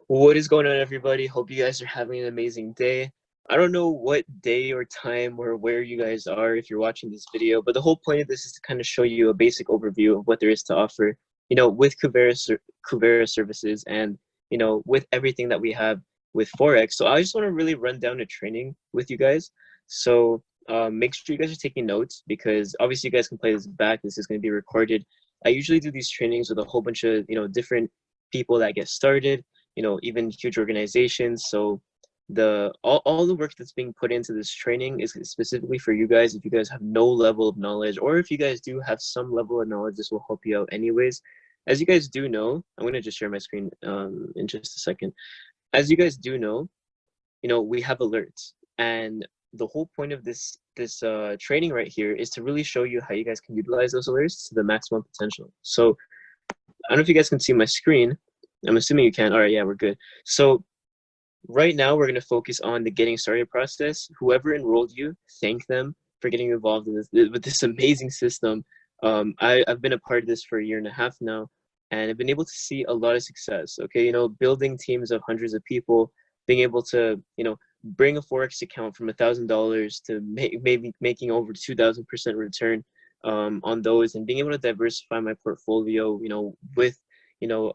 What is going on, everybody? Hope you guys are having an amazing day. I don't know what day or time or where you guys are if you're watching this video, but the whole point of this is to kind of show you a basic overview of what there is to offer, with Kuvera services and, with everything that we have with Forex. So I just want to really run down a training with you guys. So make sure you guys are taking notes because obviously you guys can play this back. This is going to be recorded. I usually do these trainings with a whole bunch of, different people that get started, even huge organizations. So all the work that's being put into this training is specifically for you guys. If you guys have no level of knowledge, or if you guys do have some level of knowledge, this will help you out anyways. As you guys do know, I'm going to just share my screen in just a second. As you guys do know, we have alerts, and the whole point of this training right here is to really show you how you guys can utilize those alerts to the maximum potential. So I don't know if you guys can see my screen. I'm assuming you can. All right, yeah, we're good. So right now we're going to focus on the getting started process. Whoever enrolled you, thank them for getting involved in with this amazing system. I've been a part of this for a year and a half now, and I've been able to see a lot of success. Okay, building teams of hundreds of people, being able to, bring a Forex account from $1,000 to maybe making over 2,000% return on those, and being able to diversify my portfolio, with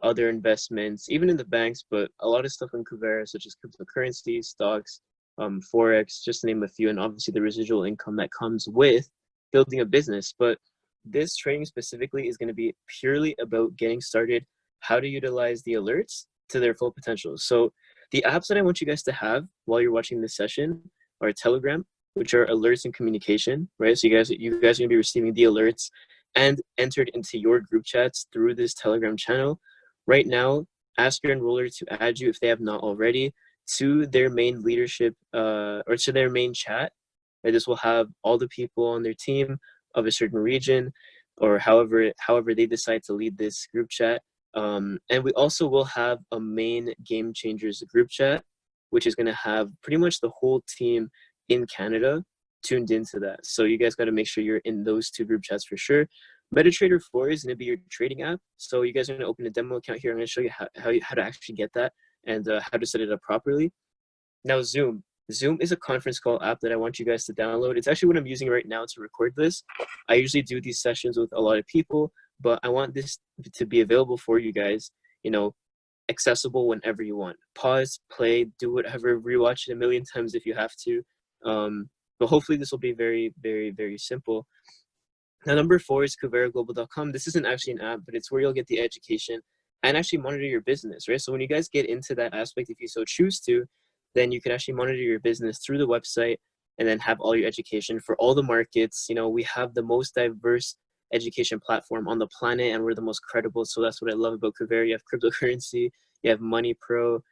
other investments, even in the banks, but a lot of stuff in Kuvera, such as cryptocurrencies, stocks, Forex, just to name a few, and obviously the residual income that comes with building a business. But this training specifically is going to be purely about getting started, how to utilize the alerts to their full potential. So the apps that I want you guys to have while you're watching this session are Telegram, which are alerts and communication, right? So you guys are going to be receiving the alerts and entered into your group chats through this Telegram channel. Right now, ask your enroller to add you, if they have not already, to their main leadership or to their main chat. Right? This will have all the people on their team of a certain region, or however they decide to lead this group chat. And we also will have a main Game Changers group chat, which is going to have pretty much the whole team in Canada tuned into that. So you guys got to make sure you're in those two group chats for sure. MetaTrader 4 is going to be your trading app. So you guys are going to open a demo account here. I'm going to show you how to actually get that and how to set it up properly. Now, Zoom is a conference call app that I want you guys to download. It's actually what I'm using right now to record this. I usually do these sessions with a lot of people, but I want this to be available for you guys, accessible whenever you want. Pause, play, do whatever, rewatch it a million times if you have to. But hopefully this will be very, very, very simple. Now, number 4 is KuveraGlobal.com. This isn't actually an app, but it's where you'll get the education and actually monitor your business, right? So when you guys get into that aspect, if you so choose to, then you can actually monitor your business through the website and then have all your education for all the markets. We have the most diverse education platform on the planet, and we're the most credible. So that's what I love about Kuvera. You have cryptocurrency, you have Money Pro,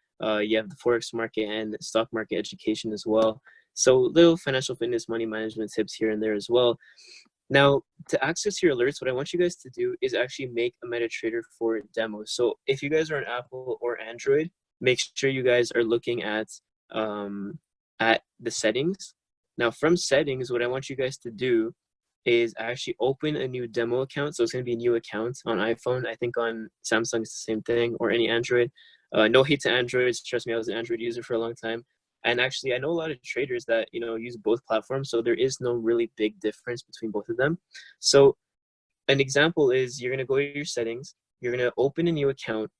you have the Forex market and stock market education as well. So little financial fitness, money management tips here and there as well. Now, to access your alerts, what I want you guys to do is actually make a MetaTrader 4 demo. So if you guys are on Apple or Android, make sure you guys are looking at the settings. Now, from settings, what I want you guys to do is actually open a new demo account. So it's going to be a new account on iPhone. I think on Samsung it's the same thing, or any Android. No hate to Androids. Trust me, I was an Android user for a long time. And actually, I know a lot of traders that, use both platforms. So there is no really big difference between both of them. So an example is you're going to go to your settings. You're going to open a new account,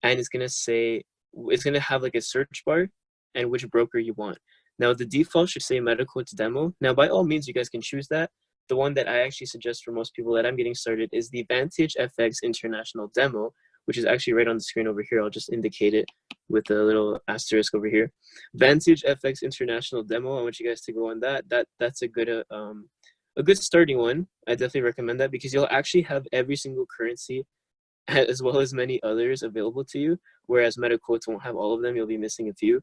and it's going to have like a search bar and which broker you want. Now, the default should say MetaQuotes demo. Now, by all means, you guys can choose that. The one that I actually suggest for most people that I'm getting started is the Vantage FX International demo, which is actually right on the screen over here. I'll just indicate it with a little asterisk over here. Vantage FX International demo. I want you guys to go on that. That's a good starting one. I definitely recommend that because you'll actually have every single currency as well as many others available to you, whereas MetaQuotes won't have all of them. You'll be missing a few.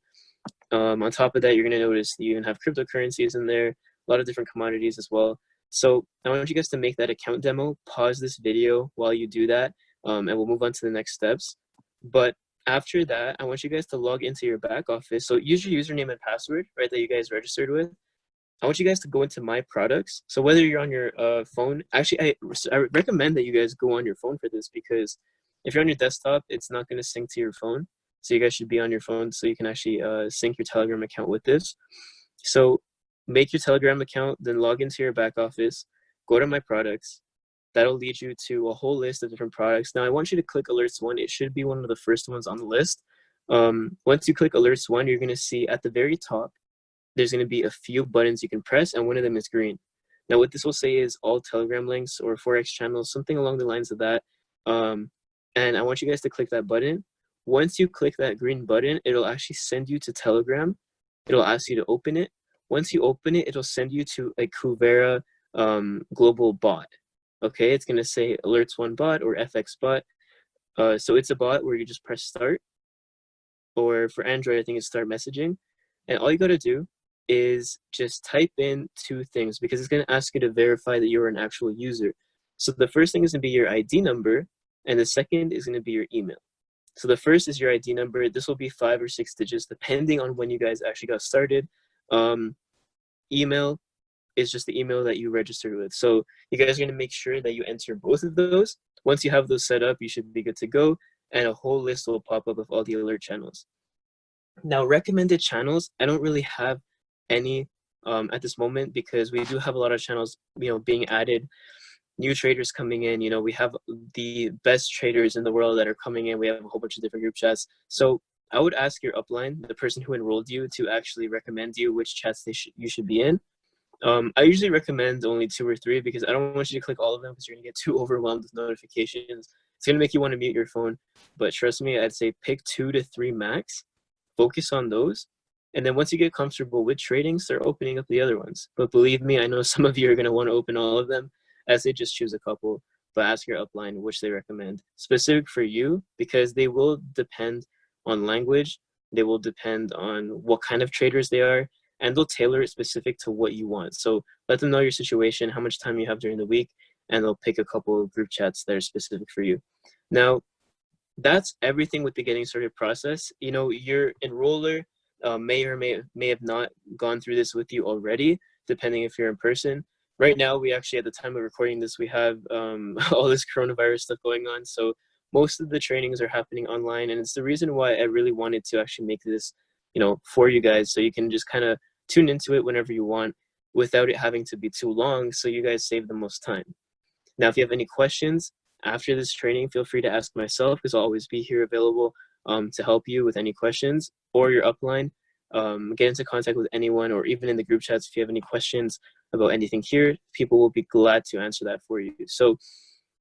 On top of that, you're going to notice you even have cryptocurrencies in there, a lot of different commodities as well. So I want you guys to make that account demo, pause this video while you do that, and we'll move on to the next steps. But after that, I want you guys to log into your back office. So use your username and password, right, that you guys registered with. I want you guys to go into My Products. So whether you're on your phone, actually, I recommend that you guys go on your phone for this, because if you're on your desktop, it's not going to sync to your phone. So you guys should be on your phone so you can actually sync your Telegram account with this. So make your Telegram account, then log into your back office, go to my products. That'll lead you to a whole list of different products. Now I want you to click AlertsOne. It should be one of the first ones on the list. Once you click AlertsOne, you're gonna see at the very top, there's gonna be a few buttons you can press, and one of them is green. Now what this will say is all Telegram links or Forex channels, something along the lines of that. And I want you guys to click that button. Once you click that green button, it'll actually send you to Telegram. It'll ask you to open it. Once you open it, it'll send you to a Kuvera global bot. Okay, it's gonna say AlertsOne bot or FX bot. So it's a bot where you just press start, or for Android, I think it's start messaging. And all you gotta do is just type in two things, because it's gonna ask you to verify that you're an actual user. So the first thing is gonna be your ID number, and the second is gonna be your email. So the first is your ID number. This will be 5 or 6 digits, depending on when you guys actually got started. Email is just the email that you registered with. So you guys are going to make sure that you enter both of those. Once you have those set up, you should be good to go, and a whole list will pop up of all the alert channels. Now, recommended channels, I don't really have any at this moment, because we do have a lot of channels, being added, new traders coming in. We have the best traders in the world that are coming in. We have a whole bunch of different group chats. So I would ask your upline, the person who enrolled you, to actually recommend you which chats you should be in. I usually recommend only 2 or 3, because I don't want you to click all of them, because you're gonna get too overwhelmed with notifications. It's gonna make you want to mute your phone. But trust me, I'd say pick 2 to 3 max, focus on those. And then once you get comfortable with trading, start opening up the other ones. But believe me, I know some of you are gonna want to open all of them, as they just choose a couple. But ask your upline which they recommend, specific for you, because they will depend on language. They will depend on what kind of traders they are, and they'll tailor it specific to what you want. So let them know your situation, how much time you have during the week, and they'll pick a couple of group chats that are specific for you. Now, that's everything with the getting started process. Your enroller may or may have not gone through this with you already, depending if you're in person. Right now, we actually, at the time of recording this, we have all this coronavirus stuff going on. So most of the trainings are happening online, and it's the reason why I really wanted to actually make this, for you guys, so you can just kind of tune into it whenever you want without it having to be too long, so you guys save the most time. Now, if you have any questions after this training, feel free to ask myself, because I'll always be here available to help you with any questions, or your upline. Get into contact with anyone, or even in the group chats if you have any questions about anything here. People will be glad to answer that for you. So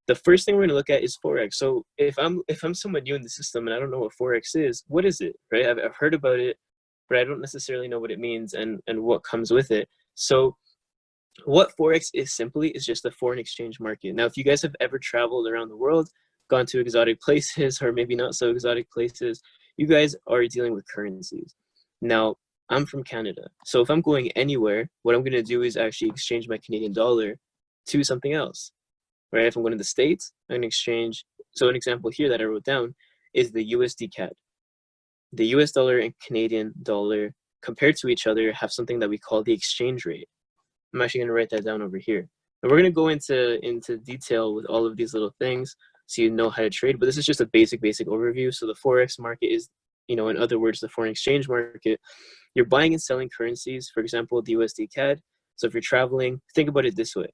the first thing we're going to look at is Forex. So if I'm someone new in the system and I don't know what Forex is, what is it, right? I've heard about it, but I don't necessarily know what it means and what comes with it. So what Forex is simply is just a foreign exchange market. Now, if you guys have ever traveled around the world, gone to exotic places, or maybe not so exotic places, you guys are dealing with currencies. Now, I'm from Canada. So if I'm going anywhere, what I'm going to do is actually exchange my Canadian dollar to something else, right? If I'm going to the States, I'm going to exchange. So an example here that I wrote down is the USD CAD. The US dollar and Canadian dollar compared to each other have something that we call the exchange rate. I'm actually going to write that down over here. And we're going to go into detail with all of these little things so you know how to trade. But this is just a basic overview. So the Forex market is, in other words, the foreign exchange market. You're buying and selling currencies, for example, the USD CAD. So if you're traveling, think about it this way.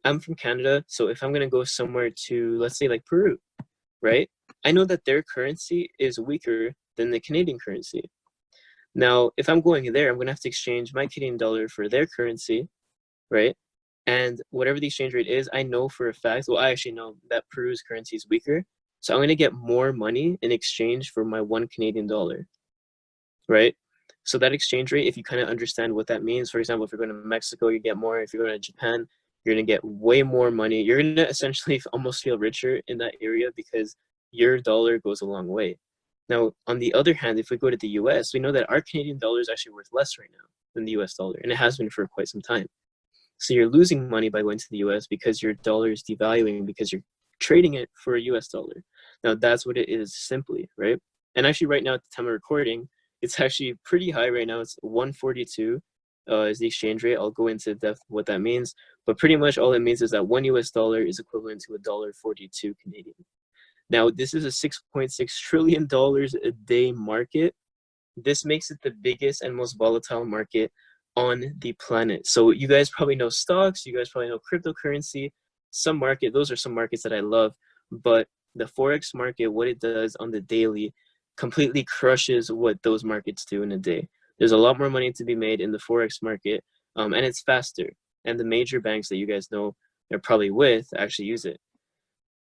I'm from Canada, so if I'm going to go somewhere to, let's say, like Peru, right? I know that their currency is weaker than the Canadian currency. Now, if I'm going there, I'm going to have to exchange my Canadian dollar for their currency, right? And whatever the exchange rate is, I know for a fact, well, I actually know that Peru's currency is weaker. So I'm going to get more money in exchange for my 1 Canadian dollar, right? So that exchange rate, if you kind of understand what that means, for example, if you're going to Mexico, you get more. If you're going to Japan, you're going to get way more money. You're going to essentially almost feel richer in that area because your dollar goes a long way. Now, on the other hand, if we go to the US, we know that our Canadian dollar is actually worth less right now than the US dollar, and it has been for quite some time. So you're losing money by going to the US because your dollar is devaluing because you're trading it for a US dollar. Now, that's what it is simply, right? And actually right now at the time of recording, it's actually pretty high right now. It's 142 is the exchange rate. I'll go into depth what that means. But pretty much all it means is that 1 US dollar is equivalent to $1.42 Canadian. Now, this is a $6.6 trillion a day market. This makes it the biggest and most volatile market on the planet. So you guys probably know stocks, you guys probably know cryptocurrency, those are some markets that I love, but the Forex market, what it does on the daily completely crushes what those markets do in a day. There's a lot more money to be made in the Forex market, and it's faster. And the major banks that you guys know are probably with actually use it.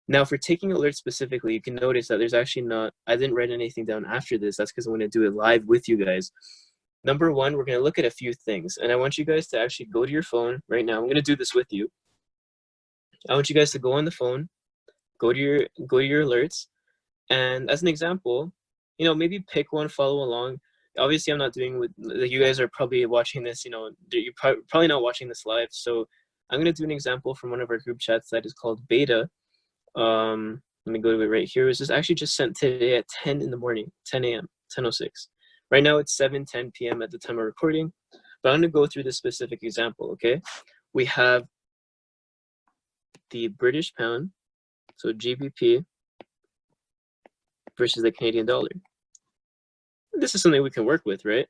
Now, for taking alerts specifically, you can notice that there's actually I didn't write anything down after this. That's because I'm going to do it live with you guys. Number one, we're going to look at a few things, and I want you guys to actually go to your phone right now. I'm going to do this with you. I want you guys to go on the phone, go to your alerts, and as an example, maybe pick one, follow along. Obviously, I'm not doing with, you guys are probably watching this, you're probably not watching this live. So I'm going to do an example from one of our group chats that is called Beta. Let me go to it right here. It was actually just sent today at 10 in the morning, 10 a.m., 10:06. Right now it's 7:10 p.m. at the time of recording, but I'm going to go through this specific example, okay? We have the British pound, so GBP, versus the Canadian dollar. This is something we can work with, right?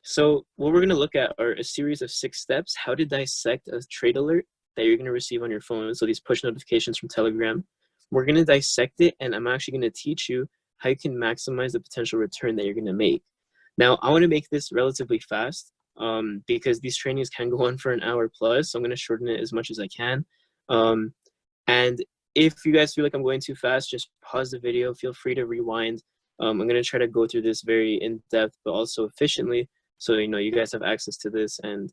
So what we're going to look at are a series of 6 steps, how to dissect a trade alert that you're going to receive on your phone. So these push notifications from Telegram. We're going to dissect it, and I'm actually going to teach you how you can maximize the potential return that you're going to make. Now, I want to make this relatively fast because these trainings can go on for an hour plus, so I'm going to shorten it as much as I can. And if you guys feel like I'm going too fast, just pause the video. Feel free to rewind. I'm going to try to go through this very in-depth, but also efficiently, so you guys have access to this and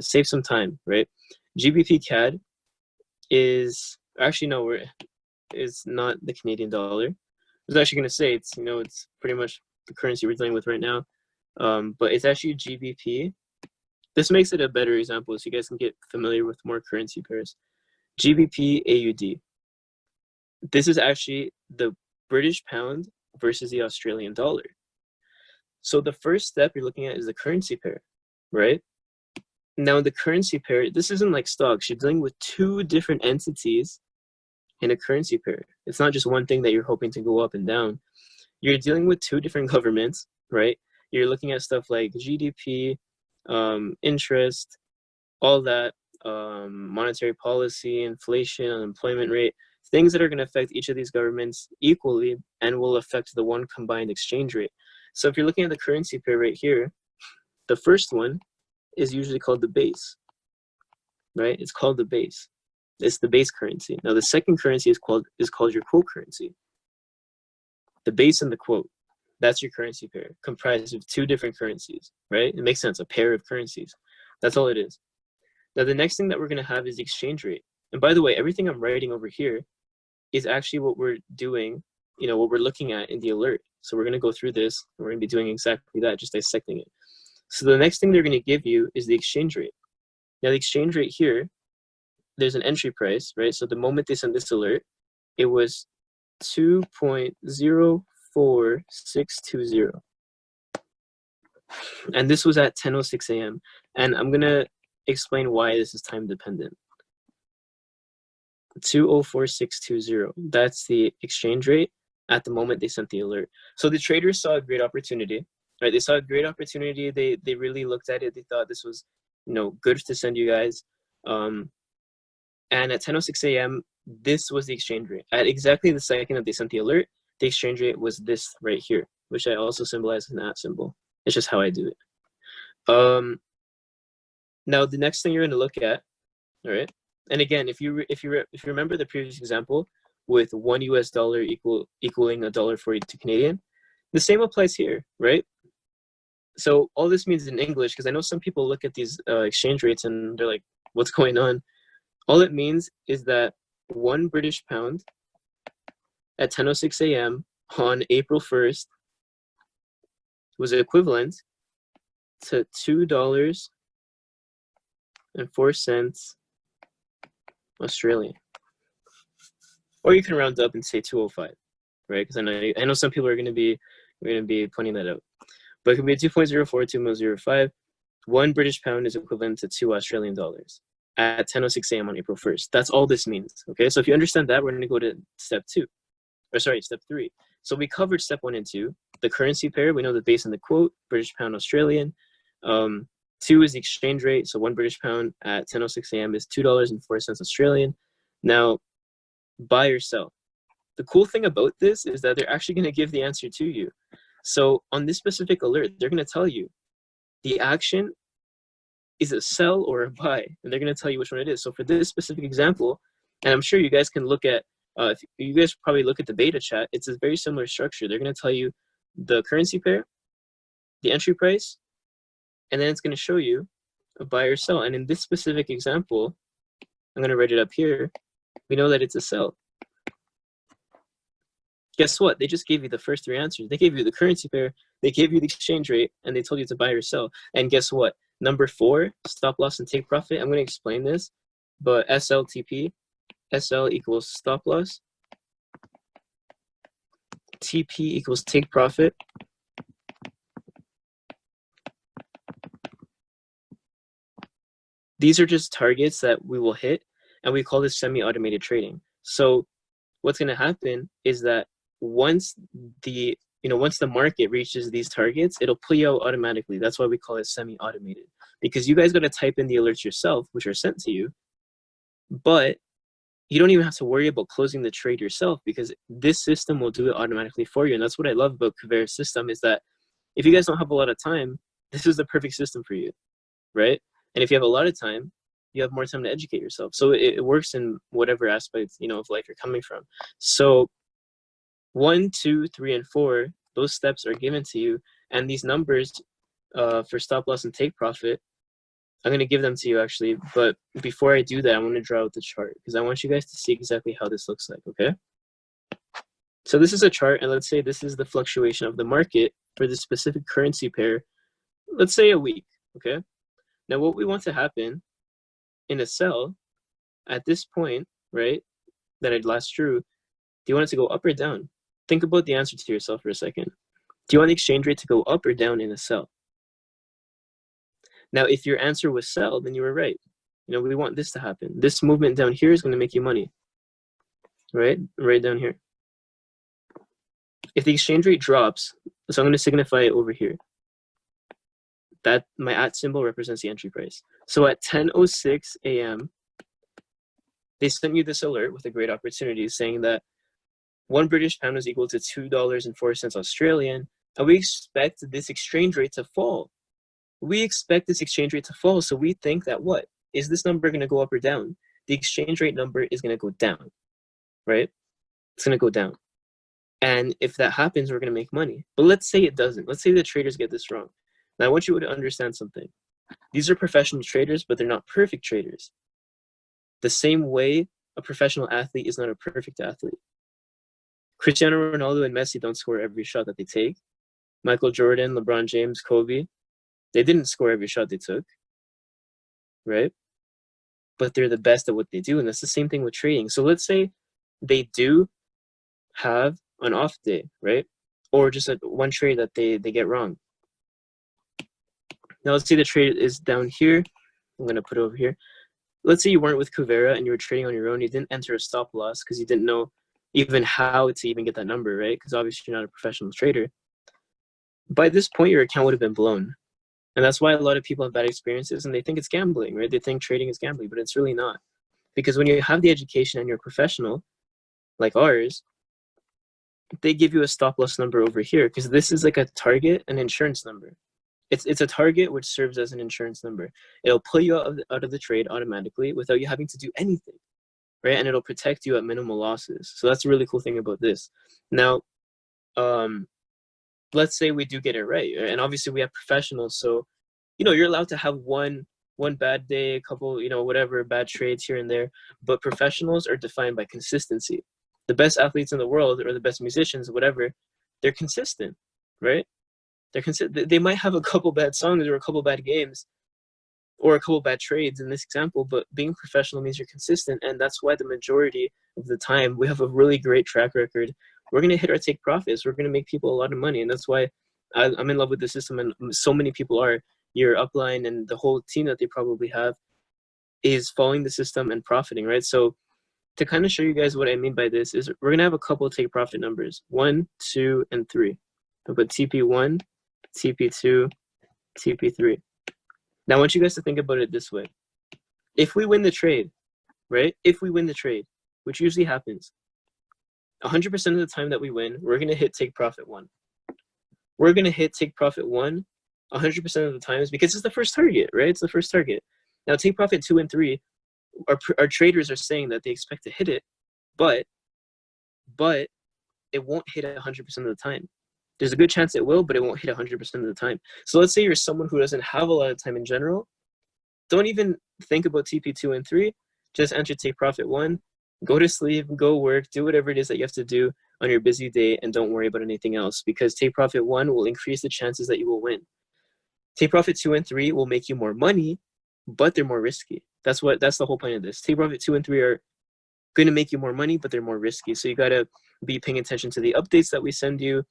save some time, right? GBP CAD is actually no, it's not the Canadian dollar. I was actually going to say it's it's pretty much the currency we're dealing with right now, but it's actually GBP. This makes it a better example, so you guys can get familiar with more currency pairs. GBP AUD. This is actually the British pound versus the Australian dollar. So the first step you're looking at is the currency pair, right? Now the currency pair, this isn't like stocks. You're dealing with 2 different entities in a currency pair. It's not just one thing that you're hoping to go up and down. You're dealing with 2 different governments, right? You're looking at stuff like GDP, interest, all that, monetary policy, inflation, unemployment rate, things that are going to affect each of these governments equally and will affect the one combined exchange rate. So if you're looking at the currency pair right here, the first one is usually called the base, right? It's called the base. It's the base currency. Now the second currency is called your quote currency. The base and the quote, that's your currency pair, comprised of 2 different currencies, right? It makes sense, a pair of currencies. That's all it is. Now the next thing that we're going to have is the exchange rate. And by the way, everything I'm writing over here is actually what we're doing, what we're looking at in the alert. So we're going to go through this, and we're going to be doing exactly that, just dissecting it. So the next thing they're going to give you is the exchange rate. Now the exchange rate here, there's an entry price, right? So the moment they sent this alert, it was 2.04620. And this was at 10:06 a.m. And I'm going to explain why this is time dependent. 2.04620, that's the exchange rate at the moment they sent the alert. So the traders saw a great opportunity, right? They saw a great opportunity. They really looked at it. They thought this was, good to send you guys. And at 10:06 a.m., this was the exchange rate. At exactly the second that they sent the alert, the exchange rate was this right here, which I also symbolize as an at symbol. It's just how I do it. Now the next thing you're going to look at, all right? And again, if you remember the previous example with $1 US equaling $1.42 Canadian, the same applies here, right? So all this means in English, because I know some people look at these exchange rates and they're like, what's going on? All it means is that 1 British pound at 10:06 a.m. on April 1st was equivalent to $2.04 Australian. Or you can round up and say 205, right? Because I know some people are going to be pointing that out. But it could be 2.04, 2.05. 1 British pound is equivalent to 2 Australian dollars at 10:06 a.m. on April 1st. That's all this means, okay? So if you understand that, we're going to go to step 2. step 3. So we covered step 1 and 2. The currency pair, we know that based on the quote, British pound Australian. 2 is the exchange rate. So 1 British pound at 10:06 a.m. is $2.04 Australian. Now, buy or sell. The cool thing about this is that they're actually going to give the answer to you. So on this specific alert, they're going to tell you the action is a sell or a buy, and they're going to tell you which one it is. So for this specific example, and I'm sure you guys can look at, if you guys probably look at the beta chat, it's a very similar structure. They're going to tell you the currency pair, the entry price, and then it's going to show you a buy or sell. And in this specific example, I'm going to write it up here. We know that it's a sell. Guess what? They just gave you the first 3 answers. They gave you the currency pair, they gave you the exchange rate, and they told you to buy or sell. And guess what? Number 4, stop loss and take profit. I'm going to explain this, but SLTP, SL equals stop loss, TP equals take profit. These are just targets that we will hit, and we call this semi-automated trading. So what's going to happen is that once the market reaches these targets, it'll pull you out automatically. That's why we call it semi-automated, because you guys got to type in the alerts yourself, which are sent to you, but you don't even have to worry about closing the trade yourself, because this system will do it automatically for you. And that's what I love about Kuvera's system, is that if you guys don't have a lot of time, this is the perfect system for you, right? And if you have a lot of time, you have more time to educate yourself. So it works in whatever aspect, of life you're coming from. So 1, 2, 3, and 4, those steps are given to you. And these numbers for stop loss and take profit, I'm going to give them to you actually. But before I do that, I want to draw out the chart, because I want you guys to see exactly how this looks like, okay? So this is a chart, and let's say this is the fluctuation of the market for this specific currency pair, let's say a week, okay? Now what we want to happen in a sell at this point, right, that I last drew, do you want it to go up or down? Think about the answer to yourself for a second. Do you want the exchange rate to go up or down in a sell? Now, if your answer was sell, then you were right. We want this to happen. This movement down here is going to make you money, right? Right down here. If the exchange rate drops, so I'm going to signify it over here. That my @ symbol represents the entry price. So at 10:06 a.m., they sent you this alert with a great opportunity saying that 1 British pound is equal to $2.04 Australian, and we expect this exchange rate to fall. We expect this exchange rate to fall, so we think that what? Is this number going to go up or down? The exchange rate number is going to go down, right? It's going to go down. And if that happens, we're going to make money. But let's say it doesn't. Let's say the traders get this wrong. Now, I want you to understand something. These are professional traders, but they're not perfect traders. The same way a professional athlete is not a perfect athlete. Cristiano Ronaldo and Messi don't score every shot that they take. Michael Jordan, LeBron James, Kobe, they didn't score every shot they took, right? But they're the best at what they do, and that's the same thing with trading. So let's say they do have an off day, right? Or just one trade that they get wrong. Now let's say the trade is down here. I'm going to put it over here. Let's say you weren't with Kuvera and you were trading on your own. You didn't enter a stop loss because you didn't know even how to even get that number, right? Because obviously you're not a professional trader. By this point, your account would have been blown. And that's why a lot of people have bad experiences and they think it's gambling, right? They think trading is gambling, but it's really not. Because when you have the education and you're a professional, like ours, they give you a stop loss number over here because this is like a target, an insurance number. It's a target which serves as an insurance number. It'll pull you out of the trade automatically without you having to do anything, right? And it'll protect you at minimal losses. So that's a really cool thing about this. Now, let's say we do get it right, and obviously we have professionals, so you're allowed to have one bad day, a couple, whatever bad trades here and there, but professionals are defined by consistency. The best athletes in the world or the best musicians, whatever, they're consistent, right? They might have a couple bad songs or a couple bad games or a couple bad trades in this example, but being professional means you're consistent, and that's why the majority of the time we have a really great track record. We're going to hit our take profits. We're going to make people a lot of money, and that's why I'm in love with the system, and so many people are. Your upline and the whole team that they probably have is following the system and profiting, right? So to kind of show you guys what I mean by this is we're gonna have a couple of take profit numbers, 1, 2, and 3. I'll put TP1, TP2, TP3. Now I want you guys to think about it this way. If we win the trade, right? If we win the trade, which usually happens, 100% of the time that we win, we're gonna hit take profit 1. We're gonna hit take profit 1 100% of the times because it's the first target, right? It's the first target. Now take profit 2 and 3, our traders are saying that they expect to hit it, but it won't hit 100% of the time. There's a good chance it will, but it won't hit 100% of the time. So let's say you're someone who doesn't have a lot of time in general. Don't even think about TP2 and 3. Just enter take profit 1. Go to sleep, go work, do whatever it is that you have to do on your busy day, and don't worry about anything else because take profit 1 will increase the chances that you will win. Take profit 2 and 3 will make you more money, but they're more risky. That's the whole point of this. Take profit 2 and 3 are going to make you more money, but they're more risky. So you got to be paying attention to the updates that we send you.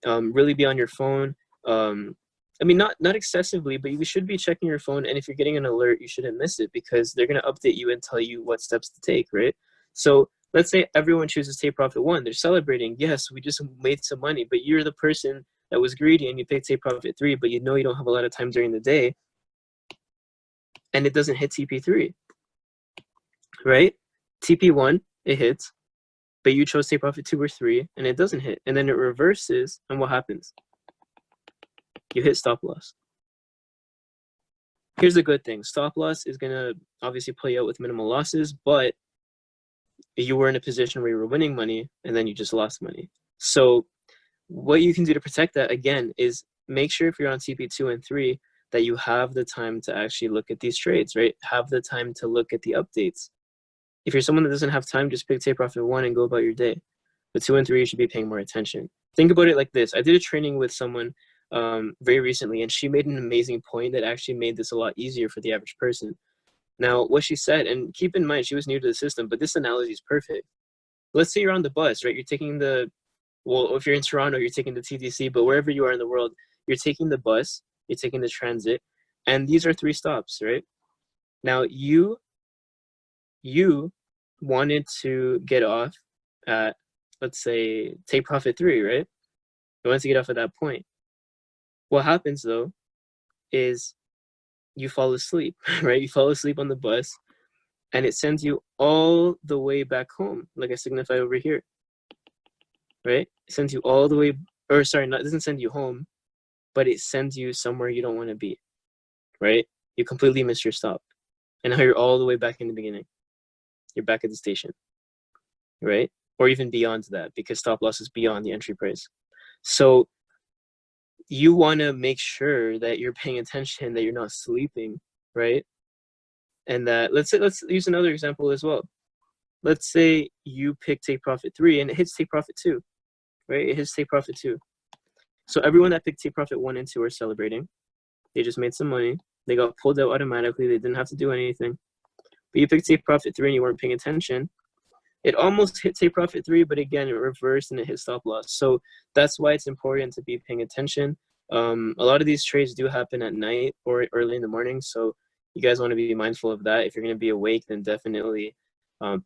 Really be on your phone. I mean, not excessively, but you should be checking your phone. And if you're getting an alert, you shouldn't miss it because they're going to update you and tell you what steps to take, right? So let's say everyone chooses take profit 1. They're celebrating. Yes, we just made some money, but you're the person that was greedy and you picked take profit 3, but you know you don't have a lot of time during the day and it doesn't hit TP3, right? TP1, it hits, but you chose take profit 2 or 3 and it doesn't hit. And then it reverses and what happens? You hit stop loss. Here's the good thing. Stop loss is going to obviously play out with minimal losses, but you were in a position where you were winning money and then you just lost money. So what you can do to protect that, again, is make sure if you're on TP2 and 3 that you have the time to actually look at these trades, right? Have the time to look at the updates. If you're someone that doesn't have time, just pick take profit 1 and go about your day. But 2 and 3, you should be paying more attention. Think about it like this. I did a training with someone very recently, and she made an amazing point that actually made this a lot easier for the average person. Now, what she said, and keep in mind, she was new to the system, but this analogy is perfect. Let's say you're on the bus, right? You're taking well, if you're in Toronto, you're taking the TTC, but wherever you are in the world, you're taking the bus, you're taking the transit, and these are 3 stops, right? Now, you wanted to get off at, let's say, take profit 3, right? You wanted to get off at that point. What happens, though, is you fall asleep, right? You fall asleep on the bus, and it sends you all the way back home, like I signify over here, right? It sends you all the way, or sorry, it doesn't send you home, but it sends you somewhere you don't want to be, right? You completely miss your stop, and now you're all the way back in the beginning. You're back at the station, right? Or even beyond that, because stop loss is beyond the entry price. So you want to make sure that you're paying attention, that you're not sleeping, right? And that let's use another example as well. Let's say you pick take profit 3 and it hits take profit 2, right? It hits take profit 2. So everyone that picked take profit 1 and 2 are celebrating. They just made some money. They got pulled out automatically. They didn't have to do anything. But you picked take profit 3 and you weren't paying attention. It almost hit take profit 3, but again, it reversed and it hit stop loss. So that's why it's important to be paying attention. A lot of these trades do happen at night or early in the morning. So you guys want to be mindful of that. If you're going to be awake, then definitely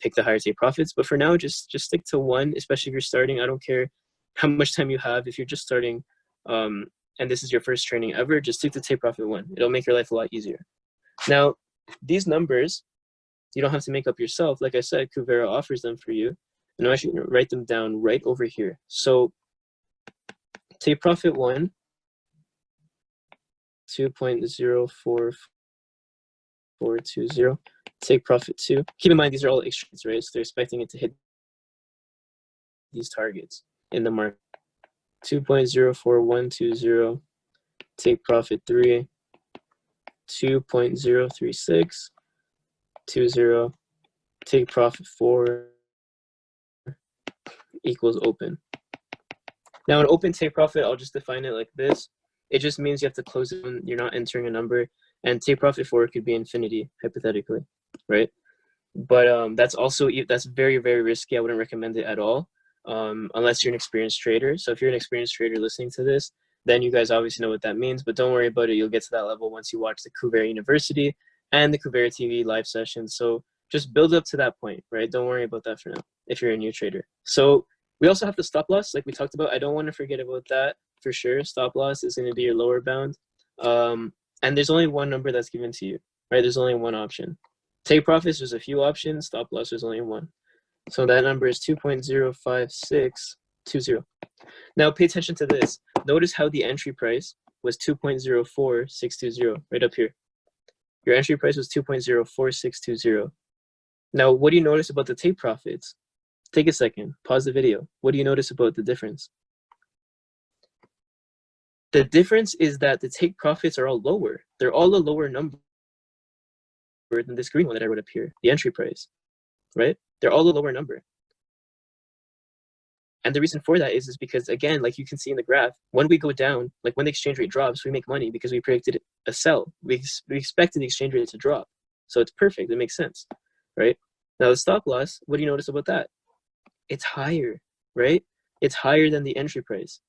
pick the higher take profits. But for now, just stick to 1, especially if you're starting. I don't care how much time you have. If you're just starting and this is your first training ever, just stick to take profit 1. It'll make your life a lot easier. Now, these numbers, you don't have to make up yourself. Like I said, Kuvera offers them for you. And I'm actually going to write them down right over here. So take profit 1, 2.04420. Take profit 2. Keep in mind, these are all extremes, right? So they're expecting it to hit these targets in the market. 2.04120. Take profit 3. 2.036. 20, take profit 4 equals open. Now an open take profit, I'll just define it like this. It just means you have to close it when you're not entering a number, and take profit 4 could be infinity, hypothetically, right? But that's very, very risky. I wouldn't recommend it at all, unless you're an experienced trader. So if you're an experienced trader listening to this, then you guys obviously know what that means, but don't worry about it. You'll get to that level once you watch the Kuvera University and the Kuvera TV live session. So just build up to that point, right? Don't worry about that for now if you're a new trader. So we also have the stop loss, like we talked about. I don't want to forget about that for sure. Stop loss is going to be your lower bound. And there's only one number that's given to you, right? There's only one option. Take profits, there's a few options. Stop loss, there's only one. So that number is 2.05620. Now pay attention to this. Notice how the entry price was 2.04620, right up here. Your entry price was 2.04620. Now, what do you notice about the take profits? Take a second, pause the video. What do you notice about the difference? The difference is that the take profits are all lower. They're all a lower number than this green one that I wrote up here, the entry price, right? They're all a lower number. And the reason for that is because, again, like you can see in the graph, when we go down, like when the exchange rate drops, we make money because we predicted a sell. We expected the exchange rate to drop. So it's perfect. It makes sense, right? Now the stop loss, what do you notice about that? It's higher, right? It's higher than the entry price,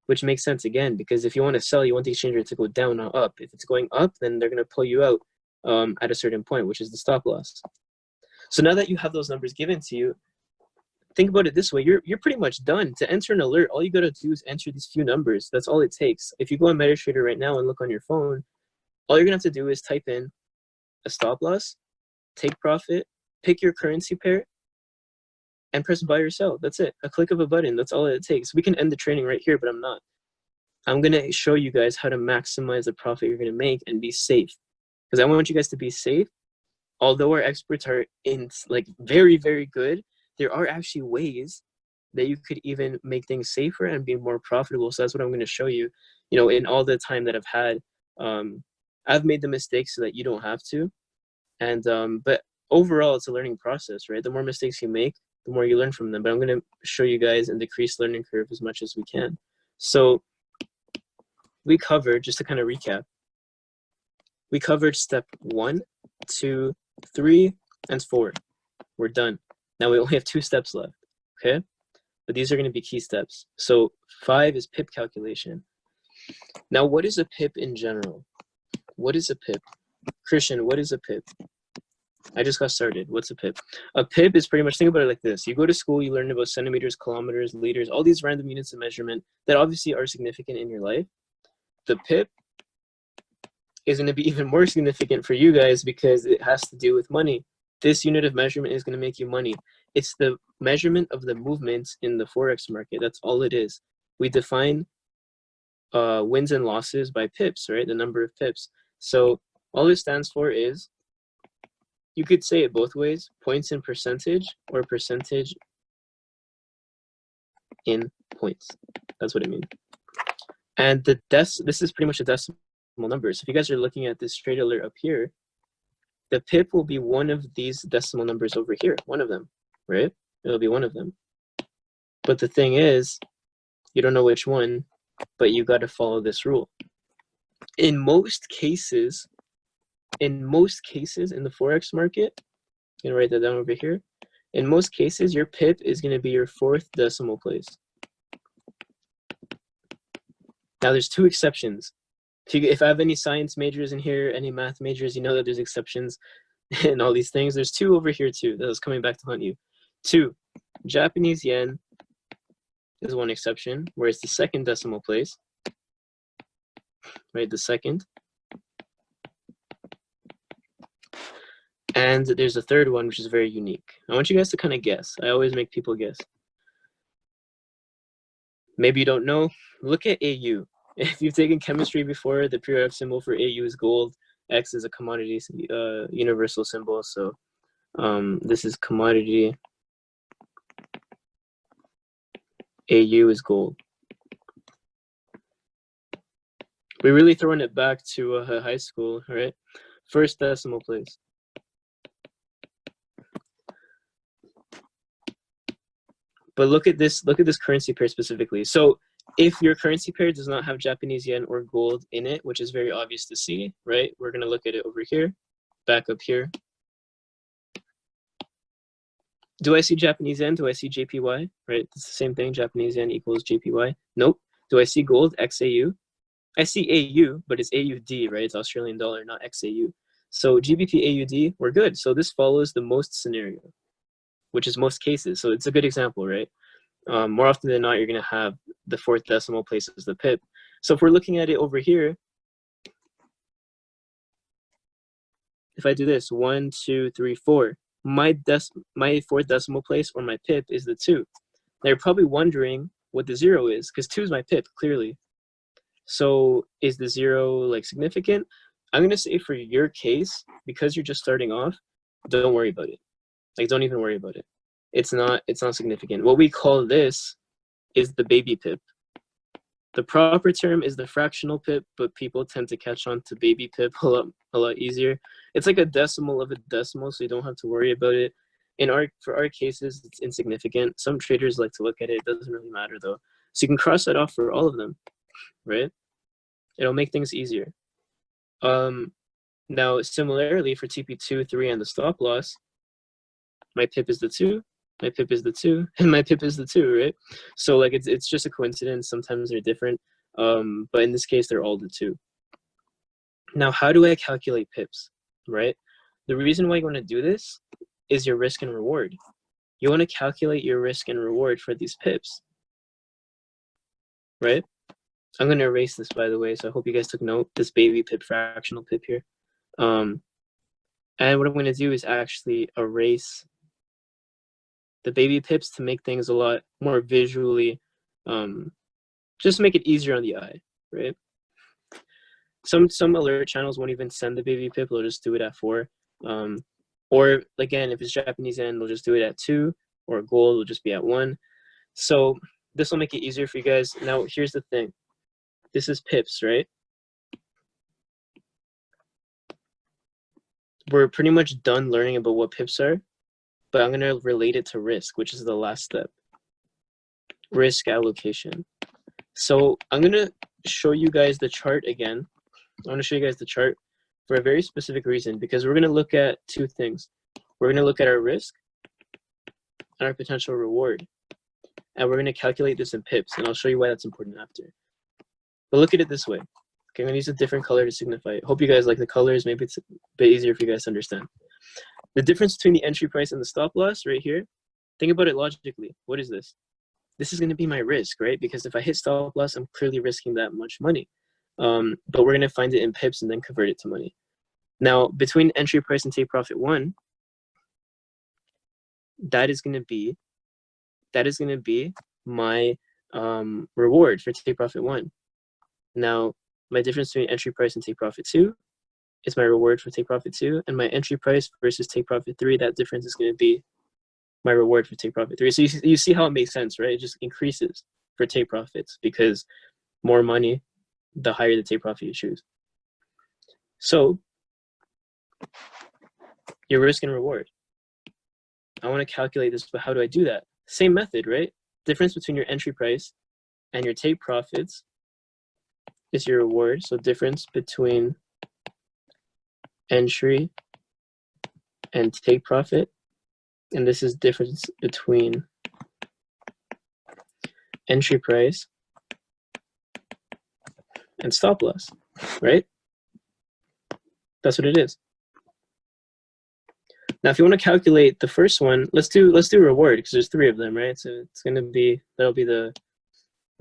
which makes sense again, because if you want to sell, you want the exchange rate to go down, not up. If it's going up, then they're going to pull you out at a certain point, which is the stop loss. So now that you have those numbers given to you, think about it this way. You're pretty much done. To enter an alert, all you got to do is enter these few numbers. That's all it takes. If you go on MetaTrader right now and look on your phone, all you're going to have to do is type in a stop loss, take profit, pick your currency pair, and press buy or sell. That's it. A click of a button. That's all it takes. We can end the training right here, but I'm not. I'm going to show you guys how to maximize the profit you're going to make and be safe. Because I want you guys to be safe. Although our experts are very, very good, there are actually ways that you could even make things safer and be more profitable. So that's what I'm going to show you. You know, in all the time that I've had, I've made the mistakes so that you don't have to. And but overall, it's a learning process, right? The more mistakes you make, the more you learn from them. But I'm going to show you guys and decrease learning curve as much as we can. So we covered, just to kind of recap, we covered step 1, 2, 3, and 4. We're done. Now we only have 2 steps left, okay? But these are going to be key steps. So 5 is pip calculation. Now, what is a pip in general? What is a pip? Christian, what is a pip? I just got started. What's a pip? A pip is pretty much, think about it like this. You go to school, you learn about centimeters, kilometers, liters, all these random units of measurement that obviously are significant in your life. The pip is going to be even more significant for you guys because it has to do with money. This unit of measurement is going to make you money. It's the measurement of the movements in the Forex market. That's all it is. We define wins and losses by pips, right? The number of pips. So all it stands for is, you could say it both ways, points in percentage or percentage in points. That's what it means. And this is pretty much a decimal number. So if you guys are looking at this trade alert up here, the pip will be one of these decimal numbers over here, one of them, right? It'll be one of them. But the thing is, you don't know which one, but you got to follow this rule. In most cases in the Forex market, I'm gonna write that down over here. In most cases, your pip is gonna be your 4th decimal place. Now there's 2 exceptions. If I have any science majors in here, any math majors, you know that there's exceptions and all these things. There's 2 over here too. That was coming back to haunt you. 2, Japanese yen is one exception, where it's the 2nd decimal place, right? The 2nd. And there's a 3rd one, which is very unique. I want you guys to kind of guess. I always make people guess. Maybe you don't know. Look at AU. If you've taken chemistry before, the periodic symbol for AU is gold. X is a commodity universal symbol. So this is commodity. AU is gold. We're really throwing it back to high school, right? 1st decimal place. But look at this currency pair specifically. So if your currency pair does not have Japanese yen or gold in it, which is very obvious to see, right? We're going to look at it over here, back up here. Do I see Japanese yen? Do I see JPY? Right? It's the same thing. Japanese yen equals JPY. Nope. Do I see gold? XAU? I see AU, but it's AUD, right? It's Australian dollar, not XAU. So GBP AUD, we're good. So this follows the most scenario, which is most cases. So it's a good example, right? More often than not, you're going to have the fourth decimal place as the pip. So if we're looking at it over here, if I do this, 1, 2, 3, 4, my fourth decimal place or my pip is the 2. Now you're probably wondering what the 0 is, because 2 is my pip, clearly. So is the 0 like significant? I'm going to say for your case, because you're just starting off, don't worry about it. Like, don't even worry about it. It's not significant. What we call this is the baby pip. The proper term is the fractional pip, but people tend to catch on to baby pip a lot easier. It's like a decimal of a decimal, so you don't have to worry about it. For our cases, it's insignificant. Some traders like to look at it. It doesn't really matter though. So you can cross that off for all of them, right? It'll make things easier. Now, similarly for TP2, 3, and the stop loss, my pip is the 2, my pip is the 2, and my pip is the 2, right? So like it's just a coincidence. Sometimes they're different, but in this case, they're all the 2. Now, how do I calculate pips, right? The reason why you want to do this is your risk and reward. You want to calculate your risk and reward for these pips, right? I'm going to erase this, by the way, so I hope you guys took note, this baby pip, fractional pip here. And what I'm going to do is actually erase the baby pips to make things a lot more visually, just make it easier on the eye, right? Some alert channels won't even send the baby pip, they'll just do it at 4. Or again, if it's Japanese yen, they'll just do it at 2, or gold will just be at 1. So this will make it easier for you guys. Now, here's the thing. This is pips, right? We're pretty much done learning about what pips are, but I'm going to relate it to risk, which is the last step. Risk allocation. So I'm going to show you guys the chart again. I want to show you guys the chart for a very specific reason, because we're going to look at 2 things. We're going to look at our risk and our potential reward. And we're going to calculate this in pips, and I'll show you why that's important after. But look at it this way. Okay, I'm going to use a different color to signify it. Hope you guys like the colors. Maybe it's a bit easier for you guys to understand. The difference between the entry price and the stop loss right here, think about it logically. What is this? This is going to be my risk, right? Because if I hit stop loss, I'm clearly risking that much money. But we're going to find it in pips and then convert it to money. Now, between entry price and take profit 1, that is going to be my reward for take profit 1. Now, my difference between entry price and take profit 2 is my reward for take profit 2, and my entry price versus take profit 3, that difference is going to be my reward for take profit 3. So you see how it makes sense, right? It just increases for take profits, because more money, the higher the take profit you choose. So your risk and reward. I want to calculate this, but how do I do that? Same method, right? Difference between your entry price and your take profits is your reward. So difference between entry and take profit. And this is difference between entry price and stop loss, right? That's what it is. Now, if you want to calculate the first one, let's do reward, because there's 3 of them, right? So it's going to be, we'll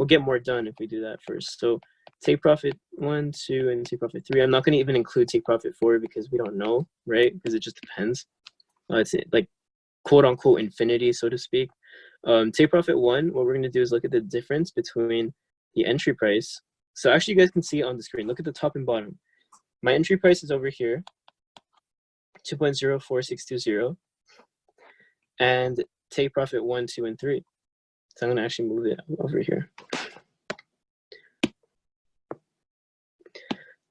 get more done if we do that first. So take profit 1, 2, and take profit 3. I'm not going to even include take profit 4 because we don't know, right? Because it just depends. It's like quote unquote infinity, so to speak. Take profit 1, what we're going to do is look at the difference between the entry price. So actually, you guys can see it on the screen. Look at the top and bottom. My entry price is over here, 2.04620, and take profit 1, 2, and 3. So I'm going to actually move it over here.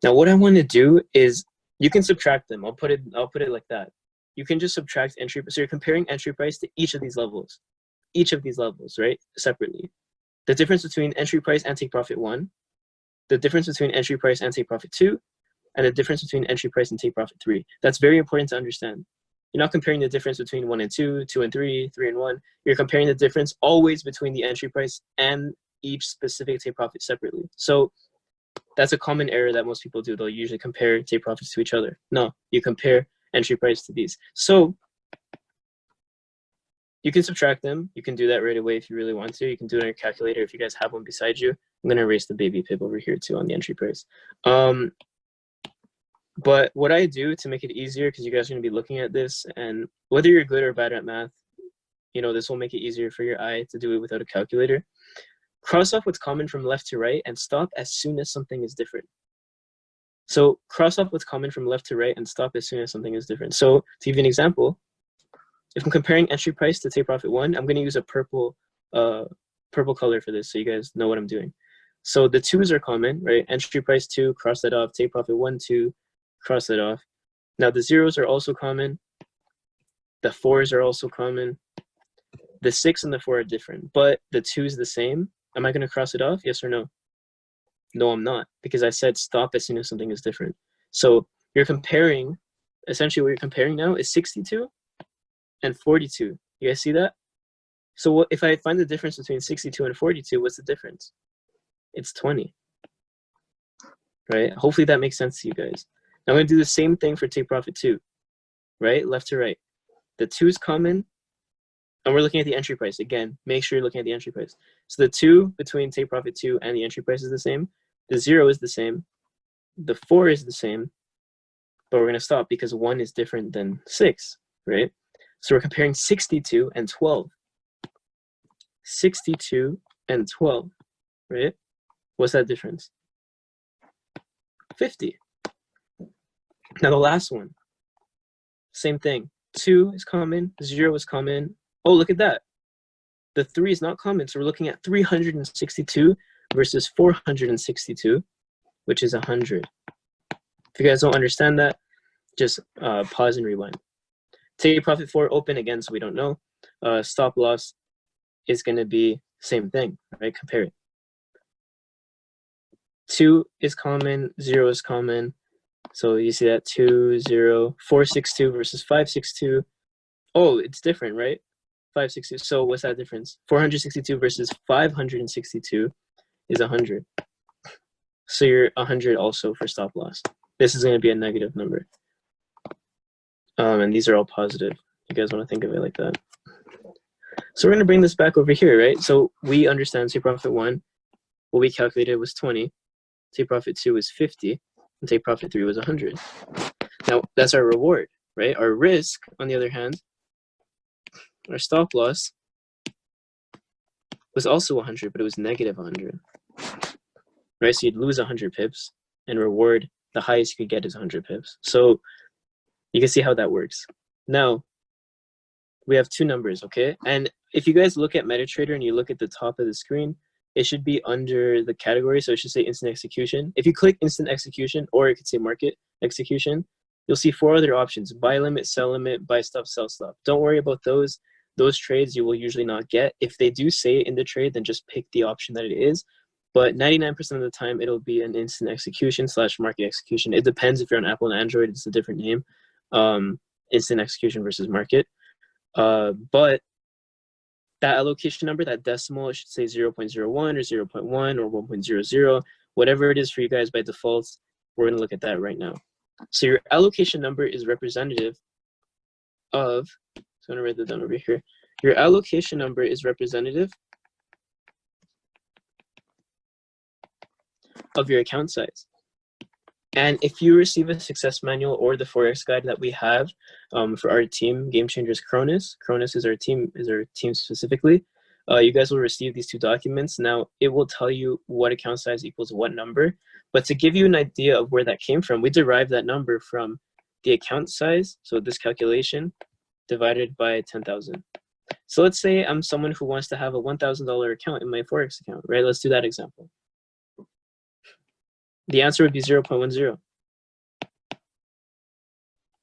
Now, what I want to do is, you can subtract them. I'll put it like that. You can just subtract entry. So you're comparing entry price to each of these levels, right, separately. The difference between entry price and take profit 1, the difference between entry price and take profit 2, and the difference between entry price and take profit 3. That's very important to understand. You're not comparing the difference between 1 and 2, 2 and 3, 3 and 1. You're comparing the difference always between the entry price and each specific take profit separately. So That's a common error that most people do. They'll usually compare take profits to each other. No, you compare entry price to these. So you can subtract them. You can do that right away if you really want to. You can do it on your calculator if you guys have one beside you. I'm going to erase the baby pip over here too on the entry price. But what I do to make it easier, because you guys are going to be looking at this, and whether you're good or bad at math, you know, this will make it easier for your eye to do it without a calculator. Cross off what's common from left to right and stop as soon as something is different. So cross off what's common from left to right and stop as soon as something is different. So to give you an example, if I'm comparing entry price to take profit 1, I'm going to use a purple color for this so you guys know what I'm doing. So the 2s are common, right? Entry price 2, cross that off. Take profit 1, 2, cross that off. Now the 0s are also common. The 4s are also common. The 6 and the 4 are different, but the 2 is the same. Am I going to cross it off? Yes or no? No, I'm not, because I said stop as soon as something is different. So you're comparing, essentially what you're comparing now is 62 and 42. You guys see that? So what, if I find the difference between 62 and 42, what's the difference? It's 20, right? Hopefully that makes sense to you guys. Now I'm going to do the same thing for take profit 2, right? Left to right. The 2 is common, and we're looking at the entry price. Again, make sure you're looking at the entry price. So the 2 between take profit 2 and the entry price is the same. The 0 is the same. The 4 is the same, but we're going to stop because 1 is different than 6, right? So we're comparing 62 and 12. 62 and 12, right? What's that difference? 50. Now the last one, same thing. 2 is common, 0 is common. Oh, look at that. The 3 is not common, so we're looking at 362 versus 462, which is 100. If you guys don't understand that, just pause and rewind. Take profit 4, open again, so we don't know. Stop loss is going to be same thing, right? Compare it. 2 is common, 0 is common. So you see that 2, 0, 462 versus 562. Oh, it's different, right? 562. So what's that difference? 462 versus 562 is 100. So you're 100 also for stop loss. This is going to be a negative number. And these are all positive. You guys want to think of it like that. So we're going to bring this back over here, right? So we understand take profit 1, what we calculated was 20. Take profit 2 was 50. And take profit 3 was 100. Now, that's our reward, right? Our risk, on the other hand, our stop loss was also 100, but it was negative 100. Right? So you'd lose 100 pips, and reward, the highest you could get is 100 pips. So you can see how that works. Now, we have two numbers, okay? And if you guys look at MetaTrader and you look at the top of the screen, it should be under the category, so it should say instant execution. If you click instant execution, or it could say market execution, you'll see 4 other options: buy limit, sell limit, buy stop, sell stop. Don't worry about those. Those trades you will usually not get. If they do say it in the trade, then just pick the option that it is. But 99% of the time, it'll be an instant execution / market execution. It depends if you're on Apple and Android, it's a different name. Instant execution versus market. But that allocation number, that decimal, it should say 0.01 or 0.1 or 1.00, whatever it is for you guys by default. We're going to look at that right now. So your allocation number is representative of, so I'm going to write that down over here. Your allocation number is representative of your account size. And if you receive a success manual or the Forex guide that we have for our team, Game Changers Cronus is our team specifically, you guys will receive these 2 documents. Now, it will tell you what account size equals what number. But to give you an idea of where that came from, we derived that number from the account size, so this calculation, divided by 10,000. So let's say I'm someone who wants to have a $1,000 account in my Forex account, right? Let's do that example. The answer would be 0.10.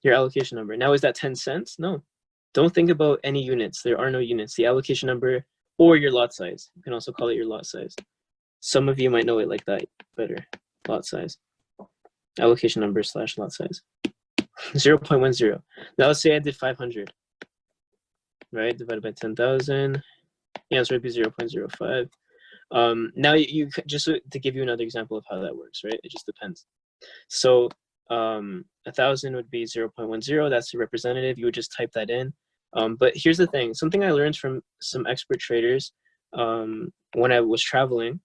Your allocation number. Now, is that 10 cents? No. Don't think about any units. There are no units. The allocation number or your lot size. You can also call it your lot size. Some of you might know it like that better. Lot size. Allocation number / lot size. 0.10. Now, let's say I did 500. Right? Divided by 10,000. The answer would be 0.05. Now just to give you another example of how that works, right? It just depends. So 1,000 would be 0.10. That's the representative. You would just type that in. But here's the thing. Something I learned from some expert traders when I was traveling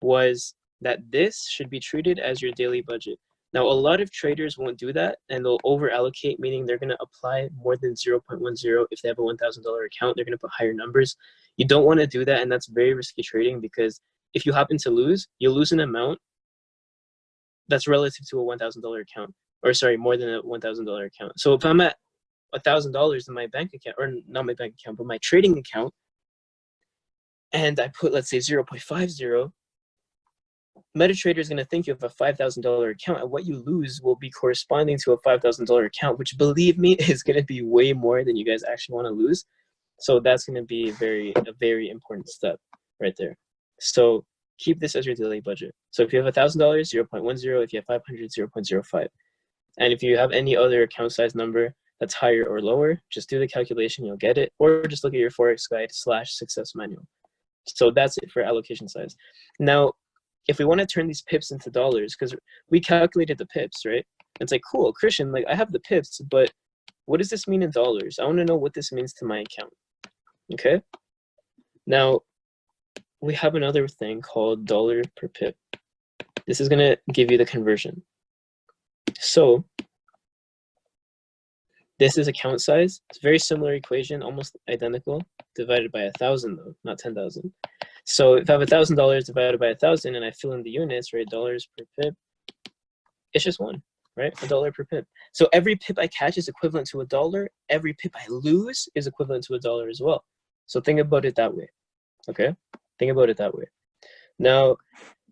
was that this should be treated as your daily budget. Now, a lot of traders won't do that, and they'll over allocate, meaning they're going to apply more than 0.10. If they have a $1,000 account, they're going to put higher numbers. You don't want to do that, and that's very risky trading, because if you happen to lose, you lose an amount that's relative to a $1,000 account, or sorry, more than a $1,000 account. So if I'm at $1,000 in my bank account, or not my bank account, but my trading account, and I put, let's say, 0.50, MetaTrader is going to think you have a $5,000 account, and what you lose will be corresponding to a $5,000 account, which, believe me, is going to be way more than you guys actually want to lose. So that's going to be a very important step right there. So keep this as your daily budget. So if you have $1,000, 0.10. If you have 500, 0.05. And if you have any other account size number that's higher or lower, just do the calculation, you'll get it, or just look at your Forex guide / success manual. So that's it for allocation size. Now, if we want to turn these pips into dollars, because we calculated the pips, right? It's like, cool, Christian, like I have the pips, but what does this mean in dollars? I want to know what this means to my account. Okay. Now, we have another thing called dollar per pip. This is going to give you the conversion. So this is account size. It's a very similar equation, almost identical, divided by 1,000 though, not 10,000. So if I have $1,000 divided by 1,000 and I fill in the units, right, dollars per pip, it's just one, right? $1 per pip. So every pip I catch is equivalent to $1. Every pip I lose is equivalent to $1 as well. So think about it that way, okay? Think about it that way. Now,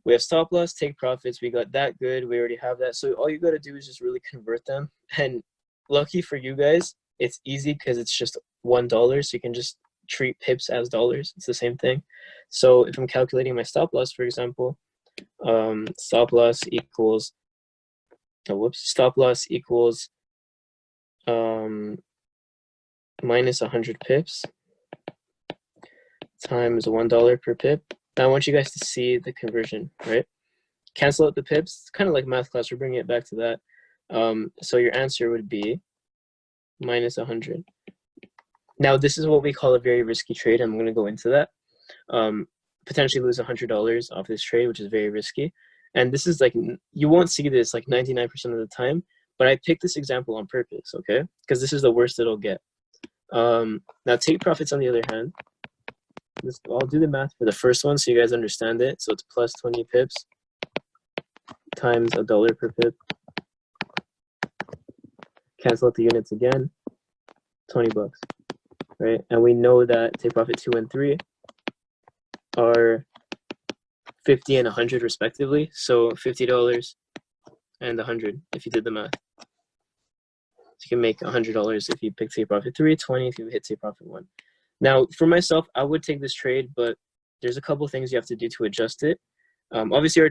we have stop loss, take profits. We got that good. We already have that. So all you got to do is just really convert them. And lucky for you guys, it's easy because it's just $1. So you can just treat pips as dollars. It's the same thing. So if I'm calculating my stop loss, for example, stop loss equals minus 100 pips times $1 per pip. Now I want you guys to see the conversion, right? Cancel out the pips. It's kind of like math class. We're bringing it back to that. So your answer would be minus 100. Now, this is what we call a very risky trade. I'm going to go into that. Potentially lose $100 off this trade, which is very risky. And this is like, you won't see this like 99% of the time, but I picked this example on purpose, okay? Because this is the worst it'll get. Now, take profits on the other hand. I'll do the math for the first one so you guys understand it. So it's plus 20 pips times $1 per pip. Cancel out the units again, 20 bucks. Right, and we know that take profit 2 and 3 are 50 and 100 respectively. So $50 and 100 if you did the math. So you can make $100 if you pick take profit 3, 20 if you hit take profit 1. Now, for myself, I would take this trade, but there's a couple things you have to do to adjust it. Obviously, our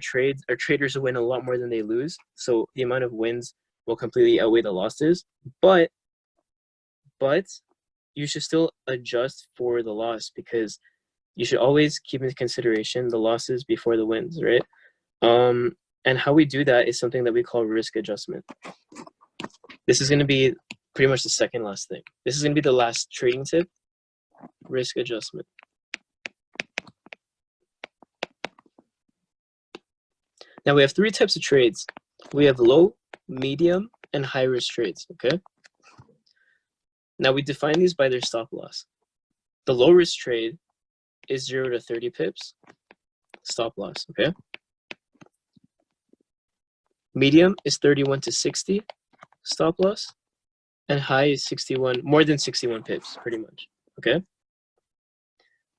traders win a lot more than they lose, so the amount of wins will completely outweigh the losses. But you should still adjust for the loss, because you should always keep in consideration the losses before the wins, right? And how we do that is something that we call risk adjustment. This is going to be pretty much the second last thing. This is going to be the last trading tip, risk adjustment. Now we have 3 types of trades. We have low, medium, and high risk trades, okay? Now we define these by their stop loss. The low risk trade is 0 to 30 pips, stop loss, okay? Medium is 31 to 60, stop loss, and high is 61, more than 61 pips, pretty much, okay?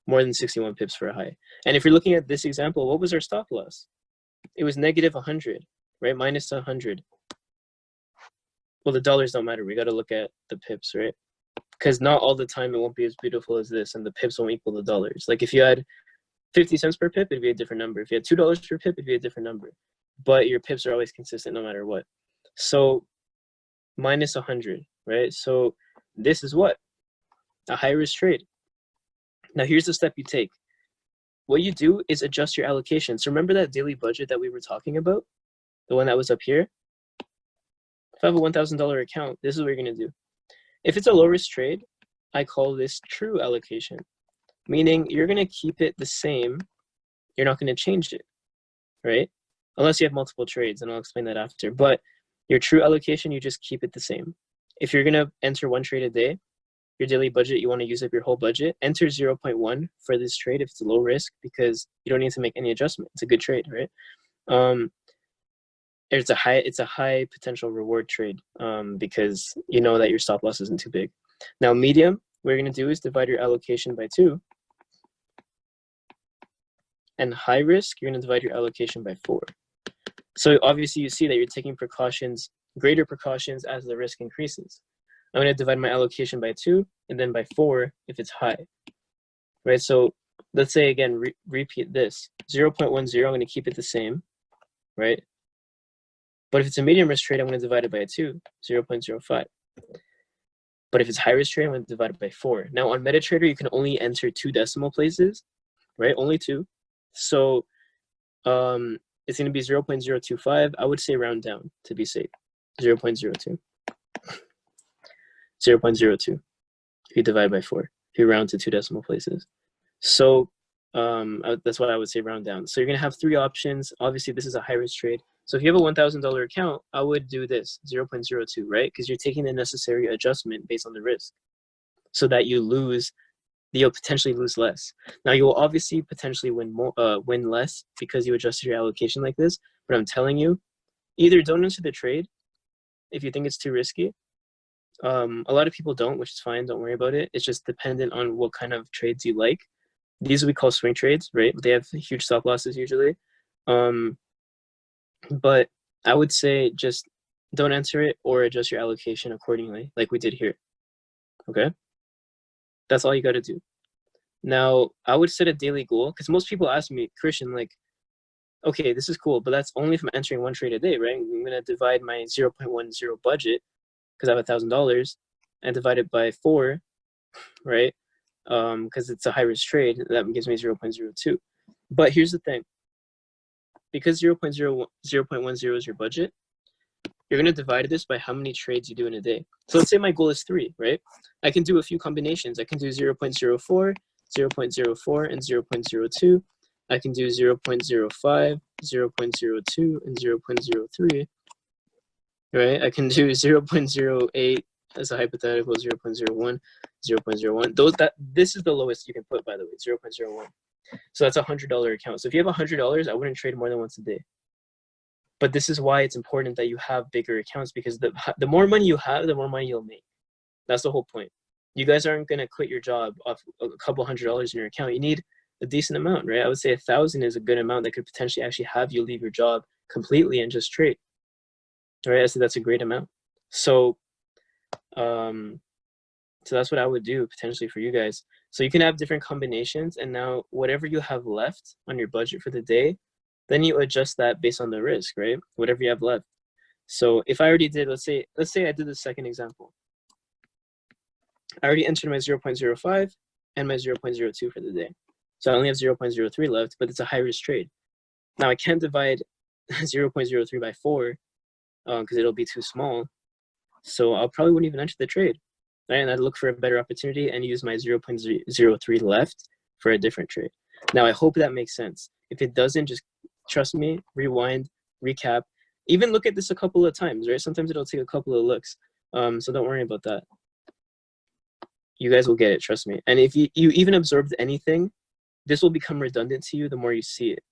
More than 61 pips for a high. And if you're looking at this example, what was our stop loss? It was negative 100, right? Minus 100. Well, the dollars don't matter. We got to look at the pips, right? Because not all the time it won't be as beautiful as this, and the pips won't equal the dollars. Like if you had 50 cents per pip, it'd be a different number. If you had $2 per pip, it'd be a different number. But your pips are always consistent no matter what. So minus 100, right? So this is what? A high risk trade. Now here's the step you take. what you do is adjust your allocation. So remember that daily budget that we were talking about? The one that was up here? If I have a $1,000 account, this is what you're gonna do. If it's a low risk trade, I call this true allocation, meaning you're gonna keep it the same. You're not gonna change it, right? Unless you have multiple trades, and I'll explain that after. But your true allocation, you just keep it the same. If you're gonna enter 1 trade a day, your daily budget, you wanna use up your whole budget, enter 0.1 for this trade if it's low risk, because you don't need to make any adjustment. It's a good trade, right? It's a high potential reward trade because you know that your stop loss isn't too big. Now medium, what you're gonna do is divide your allocation by 2. And high risk, you're gonna divide your allocation by 4. So obviously you see that you're taking precautions, greater precautions as the risk increases. I'm gonna divide my allocation by 2 and then by 4 if it's high, right? So let's say again, repeat this, 0.10, I'm gonna keep it the same, right? But if it's a medium risk trade, I'm gonna divide it by 2, 0.05. But if it's high risk trade, I'm gonna divide it by 4. Now on MetaTrader, you can only enter 2 decimal places, right? Only 2. So it's gonna be 0.025. I would say round down to be safe, 0.02. 0.02 if you divide by 4, if you round to 2 decimal places. So that's what I would say, round down. So you're gonna have 3 options. Obviously this is a high risk trade. So if you have a $1,000 account, I would do this, 0.02, right? Because you're taking the necessary adjustment based on the risk so that you'll potentially lose less. Now you will obviously potentially win less because you adjusted your allocation like this, but I'm telling you, either don't enter the trade if you think it's too risky. A lot of people don't, which is fine, don't worry about it. It's just dependent on what kind of trades you like. These we call swing trades, right? They have huge stop losses usually. But I would say just don't enter it or adjust your allocation accordingly, like we did here, okay? That's all you gotta do. Now, I would set a daily goal, because most people ask me, Christian, like, okay, this is cool, but that's only if I'm entering 1 trade a day, right? I'm gonna divide my 0.10 budget, because I have $1,000, and divide it by 4, right? Because it's a high risk trade, that gives me 0.02. But here's the thing. Because 0.10 is your budget, you're going to divide this by how many trades you do in a day. So let's say my goal is 3, right? I can do a few combinations. I can do 0.04, 0.04, and 0.02. I can do 0.05, 0.02, and 0.03, right? I can do 0.08 as a hypothetical, 0.01, 0.01. This is the lowest you can put, by the way, 0.01. So that's a $100 account. So if you have $100, I wouldn't trade more than once a day. But this is why it's important that you have bigger accounts, because the more money you have, the more money you'll make. That's the whole point. You guys aren't going to quit your job off a couple $100s in your account. You need a decent amount, right? I would say 1,000 is a good amount that could potentially actually have you leave your job completely and just trade. All right, I said that's a great amount. So, so that's what I would do potentially for you guys. So you can have different combinations, and now whatever you have left on your budget for the day, then you adjust that based on the risk, right? Whatever you have left. So if I already did, let's say I did the second example. I already entered my 0.05 and my 0.02 for the day. So I only have 0.03 left, but it's a high risk trade. Now I can't divide 0.03 by 4 because it'll be too small. So I probably wouldn't even enter the trade. Right? And I'd look for a better opportunity and use my 0.03 left for a different trade. Now, I hope that makes sense. If it doesn't, just trust me, rewind, recap, even look at this a couple of times, right? Sometimes it'll take a couple of looks. So don't worry about that. You guys will get it, trust me. And if you even absorbed anything, this will become redundant to you the more you see it.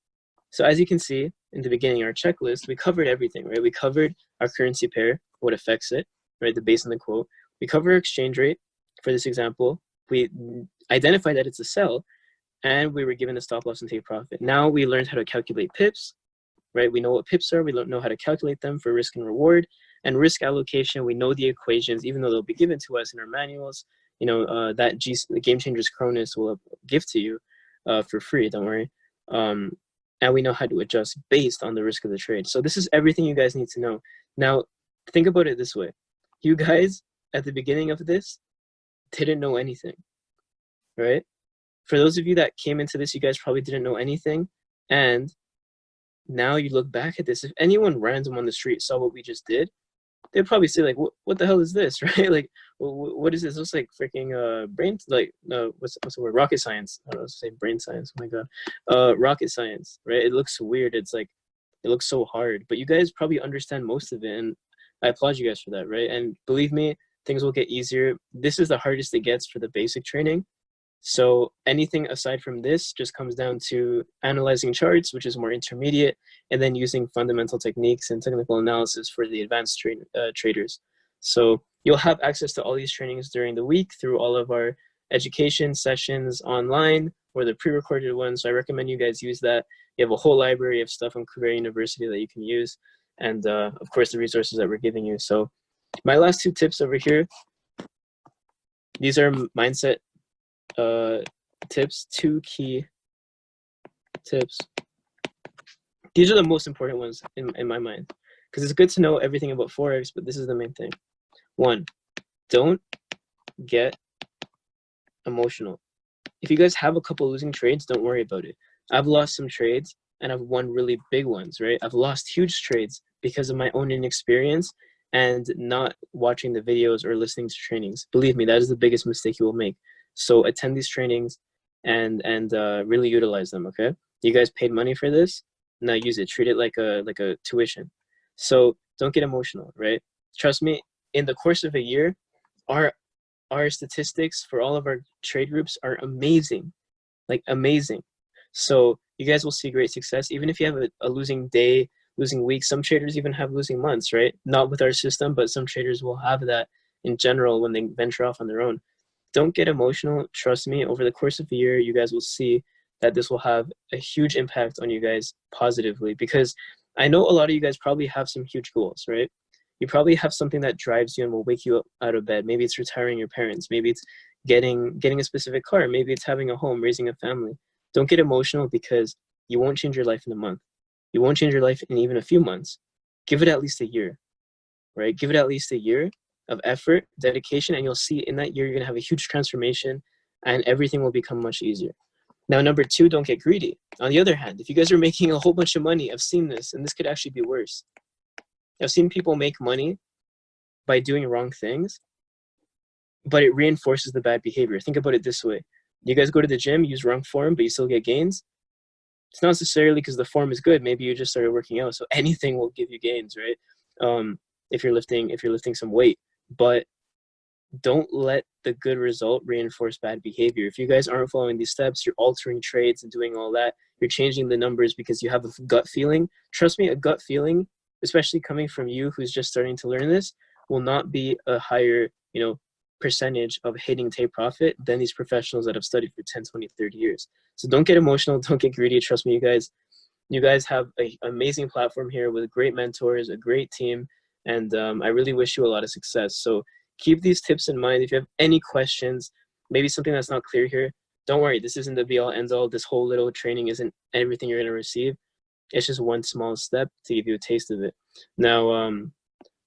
So as you can see in the beginning, our checklist, we covered everything, right? We covered our currency pair, what affects it, right? The base and the quote. We cover exchange rate for this example. We identified that it's a sell, and we were given a stop loss and take profit. Now we learned how to calculate pips, right? We know what pips are. We don't know how to calculate them for risk and reward. And risk allocation, we know the equations, even though they'll be given to us in our manuals. You know, that Game Changers Cronus will give to you for free, don't worry. And we know how to adjust based on the risk of the trade. So this is everything you guys need to know. Now, think about it this way. You guys, at the beginning of this, didn't know anything, right? for those of you that came into this, you guys probably didn't know anything. And now you look back at this, if anyone random on the street saw what we just did, they'd probably say like, what the hell is this, right? Like, what is this? It looks like freaking brain, like, no, what's the word? Rocket science. I don't know, say brain science. Oh my God. Rocket science, right? It looks weird. It's like, it looks so hard, but you guys probably understand most of it. And I applaud you guys for that, right? And believe me, things will get easier. This is the hardest it gets for the basic training. So anything aside from this just comes down to analyzing charts, which is more intermediate, and then using fundamental techniques and technical analysis for the advanced traders. So you'll have access to all these trainings during the week through all of our education sessions online or the pre-recorded ones. So I recommend you guys use that. You have a whole library of stuff on Kuvera University that you can use. And of course, the resources that we're giving you. So my last 2 tips over here, these are mindset tips, 2 key tips. These are the most important ones in my mind, because it's good to know everything about Forex, but this is the main thing. 1, don't get emotional. If you guys have a couple losing trades, don't worry about it. I've lost some trades and I've won really big ones, right? I've lost huge trades because of my own inexperience and not watching the videos or listening to trainings. Believe me, that is the biggest mistake you will make. So attend these trainings and really utilize them, okay? You guys paid money for this, now use it. Treat it like a tuition. So don't get emotional, right? Trust me, in the course of a year, our statistics for all of our trade groups are amazing, like amazing. So you guys will see great success, even if you have a losing day, losing week. Some traders even have losing months, right? Not with our system, but some traders will have that in general when they venture off on their own. Don't get emotional. Trust me, over the course of a year, you guys will see that this will have a huge impact on you guys positively, because I know a lot of you guys probably have some huge goals, right? You probably have something that drives you and will wake you up out of bed. Maybe it's retiring your parents. Maybe it's getting a specific car. Maybe it's having a home, raising a family. Don't get emotional, because you won't change your life in a month. You won't change your life in even a few months. Give it at least a year, right? Give it at least a year of effort, dedication, and you'll see in that year, you're gonna have a huge transformation and everything will become much easier. Now, number 2, don't get greedy. On the other hand, if you guys are making a whole bunch of money, I've seen this, and this could actually be worse. I've seen people make money by doing wrong things, but it reinforces the bad behavior. Think about it this way. You guys go to the gym, use wrong form, but you still get gains. It's not necessarily because the form is good. Maybe you just started working out, so anything will give you gains, right? If you're lifting some weight, but don't let the good result reinforce bad behavior. If you guys aren't following these steps, you're altering trades and doing all that. You're changing the numbers because you have a gut feeling. Trust me, a gut feeling, especially coming from you who's just starting to learn this, will not be a higher, percentage of hitting take profit than these professionals that have studied for 10, 20, 30 years. So don't get emotional. Don't get greedy. Trust me, you guys have an amazing platform here with great mentors, a great team, and I really wish you a lot of success. So keep these tips in mind. If you have any questions, maybe something that's not clear here, don't worry. This isn't the be-all, end-all. This whole little training isn't everything you're going to receive. It's just one small step to give you a taste of it. Now,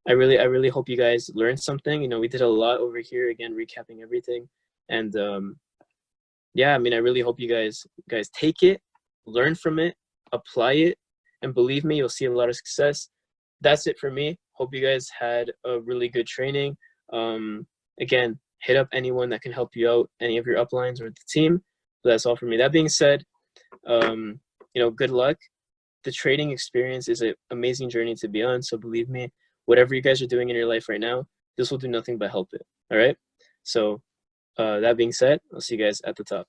I really hope you guys learned something. We did a lot over here, again, recapping everything. And yeah, I really hope you guys take it, learn from it, apply it, and believe me, you'll see a lot of success. That's it for me. Hope you guys had a really good training. Again, hit up anyone that can help you out, any of your uplines or the team. But that's all for me. That being said, good luck. The trading experience is an amazing journey to be on. So believe me, whatever you guys are doing in your life right now, this will do nothing but help it. All right. So that being said, I'll see you guys at the top.